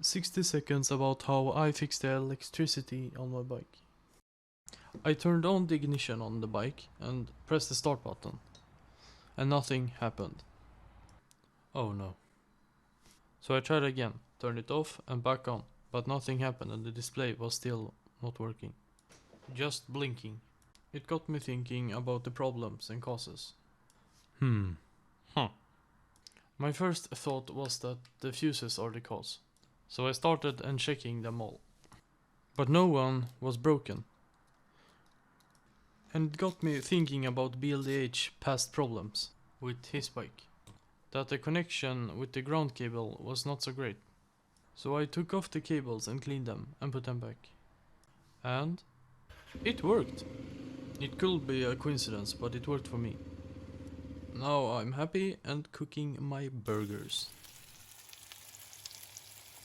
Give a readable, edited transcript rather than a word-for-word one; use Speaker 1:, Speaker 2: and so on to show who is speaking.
Speaker 1: 60 seconds about how I fixed the electricity on my bike. I turned on the ignition on the bike and pressed the start button, and nothing happened. Oh no. So I tried again, turned it off and back on, but nothing happened and the display was still not working. Just blinking. It got me thinking about the problems and causes. My first thought was that the fuses are the cause, so I started and checking them all. But no one was broken. And it got me thinking about BLDH past problems with his bike. That the connection with the ground cable was not so great. So I took off the cables and cleaned them and put them back. And it worked. It could be a coincidence, but it worked for me. Now I'm happy and cooking my burgers.